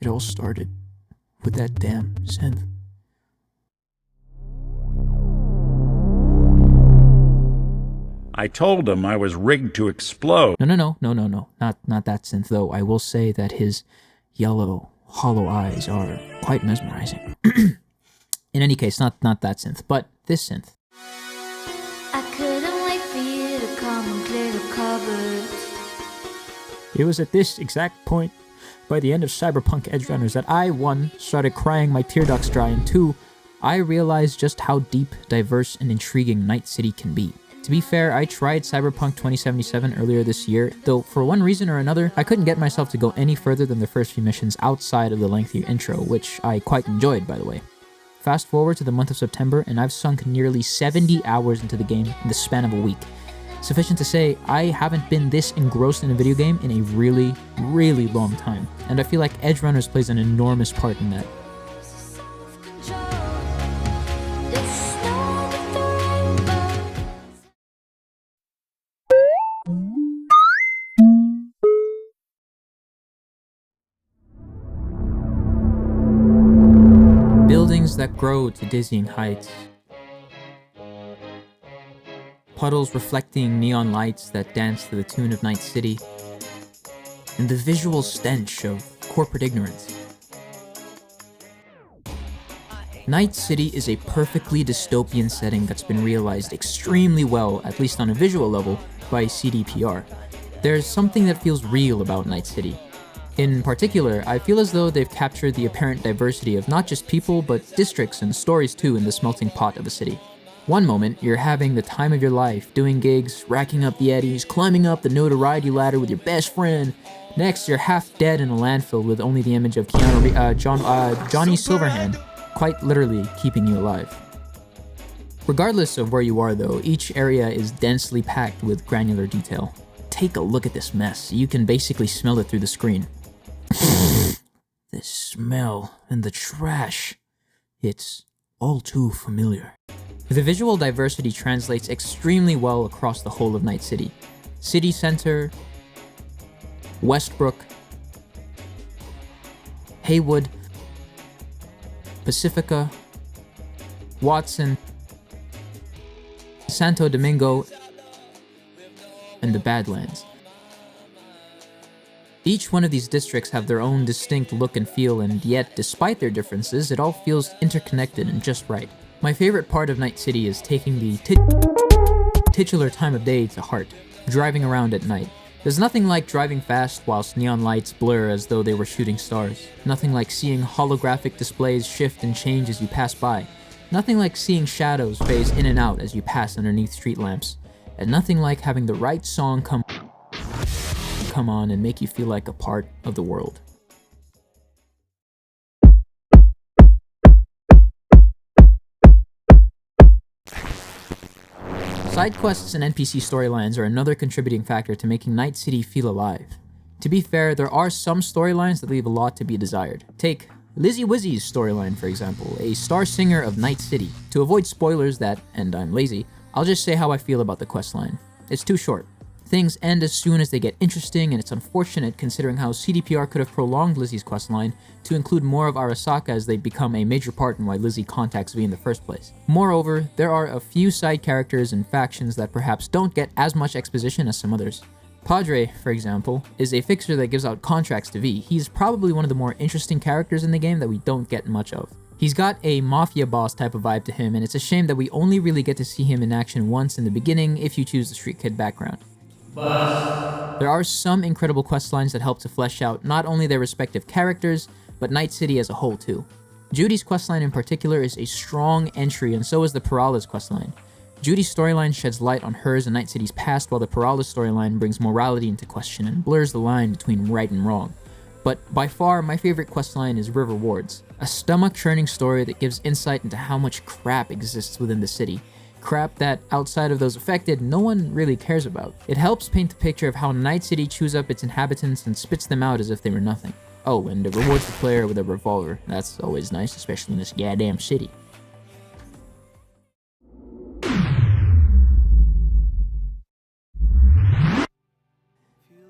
It all started with that damn synth. I told him I was rigged to explode. No. Not that synth, though. I will say that his yellow, hollow eyes are quite mesmerizing. In any case, not that synth, but this synth. I couldn't wait for you to come and clear the cupboards. It was at this exact point, by the end of Cyberpunk Edgerunners, that I, 1, started crying my tear ducts dry, and 2, I realized just how deep, diverse, and intriguing Night City can be. To be fair, I tried Cyberpunk 2077 earlier this year, though for one reason or another, I couldn't get myself to go any further than the first few missions outside of the lengthy intro, which I quite enjoyed, by the way. Fast forward to the month of September, and I've sunk nearly 70 hours into the game in the span of a week. Sufficient to say, I haven't been this engrossed in a video game in a really, really long time, and I feel like Edgerunners plays an enormous part in that. Buildings that grow to dizzying heights. Puddles reflecting neon lights that dance to the tune of Night City, and the visual stench of corporate ignorance. Night City is a perfectly dystopian setting that's been realized extremely well, at least on a visual level, by CDPR. There's something that feels real about Night City. In particular, I feel as though they've captured the apparent diversity of not just people, but districts and stories too in this melting pot of a city. One moment, you're having the time of your life, doing gigs, racking up the eddies, climbing up the notoriety ladder with your best friend. Next, you're half dead in a landfill with only the image of Johnny Silverhand, quite literally keeping you alive. Regardless of where you are though, each area is densely packed with granular detail. Take a look at this mess. You can basically smell it through the screen. This smell and the trash. It's all too familiar. The visual diversity translates extremely well across the whole of Night City. City Center, Westbrook, Haywood, Pacifica, Watson, Santo Domingo, and the Badlands. Each one of these districts have their own distinct look and feel, and yet, despite their differences, it all feels interconnected and just right. My favorite part of Night City is taking the titular time of day to heart, driving around at night. There's nothing like driving fast whilst neon lights blur as though they were shooting stars. Nothing like seeing holographic displays shift and change as you pass by. Nothing like seeing shadows phase in and out as you pass underneath street lamps. And nothing like having the right song come on and make you feel like a part of the world. Side quests and NPC storylines are another contributing factor to making Night City feel alive. To be fair, there are some storylines that leave a lot to be desired. Take Lizzie Wizzy's storyline, for example, a star singer of Night City. To avoid spoilers and I'm lazy, I'll just say how I feel about the questline. It's too short. Things end as soon as they get interesting, and it's unfortunate considering how CDPR could have prolonged Lizzie's questline to include more of Arasaka as they become a major part in why Lizzie contacts V in the first place. Moreover, there are a few side characters and factions that perhaps don't get as much exposition as some others. Padre, for example, is a fixer that gives out contracts to V. He's probably one of the more interesting characters in the game that we don't get much of. He's got a mafia boss type of vibe to him, and it's a shame that we only really get to see him in action once in the beginning if you choose the Street Kid background. There are some incredible questlines that help to flesh out not only their respective characters, but Night City as a whole too. Judy's questline in particular is a strong entry, and so is the Peralez questline. Judy's storyline sheds light on hers and Night City's past, while the Peralez storyline brings morality into question and blurs the line between right and wrong. But by far, my favorite questline is River Ward's, a stomach-churning story that gives insight into how much crap exists within the city. Crap that, outside of those affected, no one really cares about. It helps paint the picture of how Night City chews up its inhabitants and spits them out as if they were nothing. Oh, and it rewards the player with a revolver. That's always nice, especially in this goddamn city.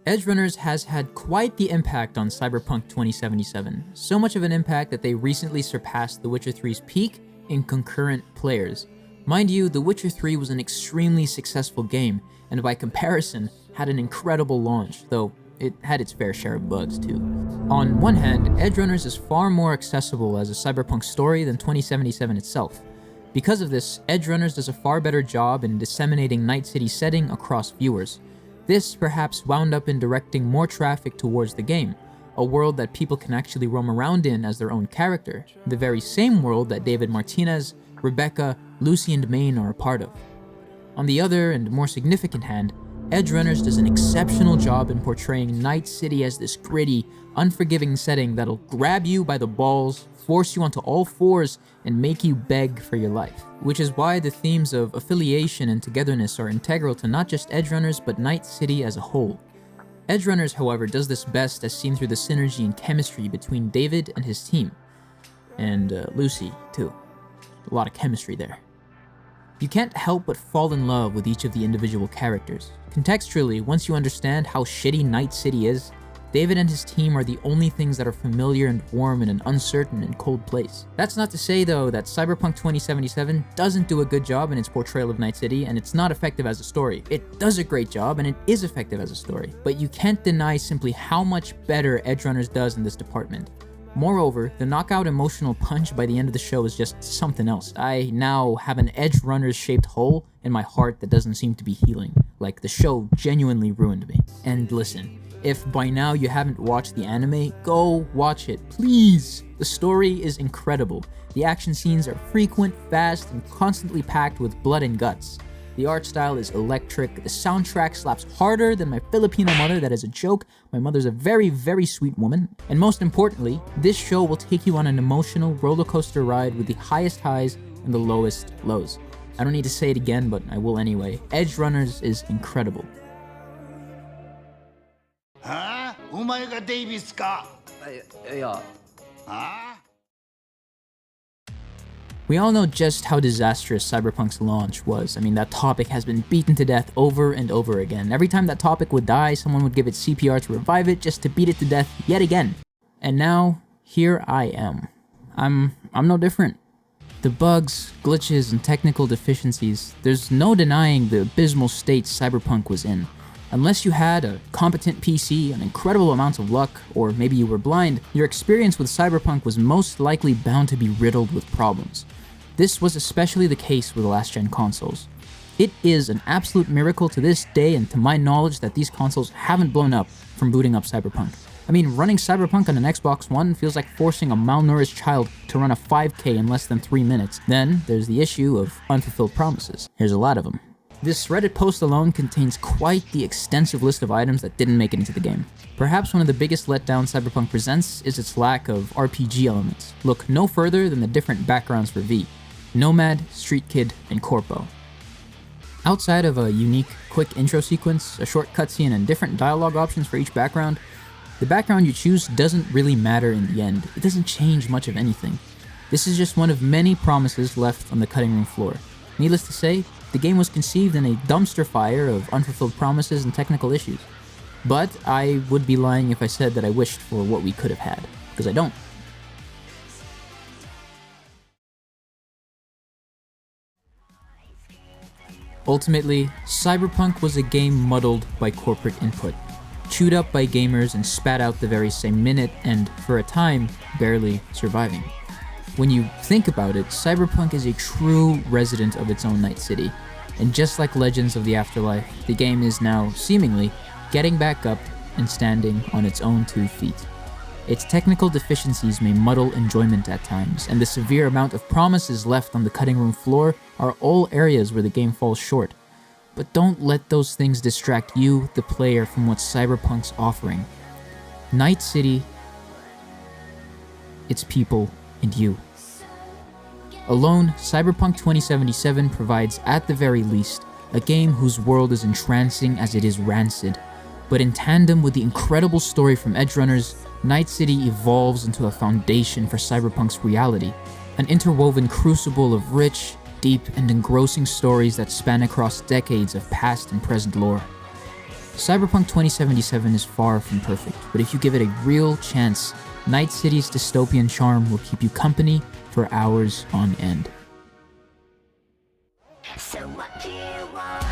Edgerunners has had quite the impact on Cyberpunk 2077, so much of an impact that they recently surpassed The Witcher 3's peak in concurrent players. Mind you, The Witcher 3 was an extremely successful game, and by comparison, had an incredible launch, though it had its fair share of bugs too. On one hand, Edgerunners is far more accessible as a cyberpunk story than 2077 itself. Because of this, Edgerunners does a far better job in disseminating Night City's setting across viewers. This perhaps wound up in directing more traffic towards the game, a world that people can actually roam around in as their own character, the very same world that David Martinez, Rebecca, Lucy and Maine are a part of. On the other and more significant hand, Edgerunners does an exceptional job in portraying Night City as this gritty, unforgiving setting that'll grab you by the balls, force you onto all fours, and make you beg for your life. Which is why the themes of affiliation and togetherness are integral to not just Edgerunners, but Night City as a whole. Edgerunners, however, does this best as seen through the synergy and chemistry between David and his team. And Lucy, too. A lot of chemistry there. You can't help but fall in love with each of the individual characters. Contextually, once you understand how shitty Night City is, David and his team are the only things that are familiar and warm in an uncertain and cold place. That's not to say, though, that Cyberpunk 2077 doesn't do a good job in its portrayal of Night City and it's not effective as a story. It does a great job and it is effective as a story, but you can't deny simply how much better Edgerunners does in this department. Moreover, the knockout emotional punch by the end of the show is just something else. I now have an Edgerunners shaped hole in my heart that doesn't seem to be healing. Like, the show genuinely ruined me. And listen, if by now you haven't watched the anime, go watch it, please! The story is incredible. The action scenes are frequent, fast, and constantly packed with blood and guts. The art style is electric, the soundtrack slaps harder than my Filipino mother, that is a joke. My mother's a very, very sweet woman. And most importantly, this show will take you on an emotional roller coaster ride with the highest highs and the lowest lows. I don't need to say it again, but I will anyway. Edgerunners is incredible. Huh? お前がデイビスか? いや Huh? We all know just how disastrous Cyberpunk's launch was. I mean, that topic has been beaten to death over and over again. Every time that topic would die, someone would give it CPR to revive it just to beat it to death yet again. And now, here I am. I'm no different. The bugs, glitches, and technical deficiencies, there's no denying the abysmal state Cyberpunk was in. Unless you had a competent PC, an incredible amount of luck, or maybe you were blind, your experience with Cyberpunk was most likely bound to be riddled with problems. This was especially the case with last-gen consoles. It is an absolute miracle to this day and to my knowledge that these consoles haven't blown up from booting up Cyberpunk. I mean, running Cyberpunk on an Xbox One feels like forcing a malnourished child to run a 5K in less than 3 minutes. Then, there's the issue of unfulfilled promises. Here's a lot of them. This Reddit post alone contains quite the extensive list of items that didn't make it into the game. Perhaps one of the biggest letdowns Cyberpunk presents is its lack of RPG elements. Look no further than the different backgrounds for V: Nomad, Street Kid, and Corpo. Outside of a unique, quick intro sequence, a short cutscene, and different dialogue options for each background, the background you choose doesn't really matter in the end. It doesn't change much of anything. This is just one of many promises left on the cutting room floor. Needless to say, the game was conceived in a dumpster fire of unfulfilled promises and technical issues. But I would be lying if I said that I wished for what we could have had, because I don't. Ultimately, Cyberpunk was a game muddled by corporate input, chewed up by gamers and spat out the very same minute, and, for a time, barely surviving. When you think about it, Cyberpunk is a true resident of its own Night City, and just like Legends of the Afterlife, the game is now, seemingly, getting back up and standing on its own 2 feet. Its technical deficiencies may muddle enjoyment at times, and the severe amount of promises left on the cutting room floor are all areas where the game falls short. But don't let those things distract you, the player, from what Cyberpunk's offering. Night City, its people, and you. Alone, Cyberpunk 2077 provides, at the very least, a game whose world is entrancing as it is rancid. But in tandem with the incredible story from Edgerunners, Night City evolves into a foundation for Cyberpunk's reality, an interwoven crucible of rich, deep, and engrossing stories that span across decades of past and present lore. Cyberpunk 2077 is far from perfect, but if you give it a real chance, Night City's dystopian charm will keep you company for hours on end. So what do you want?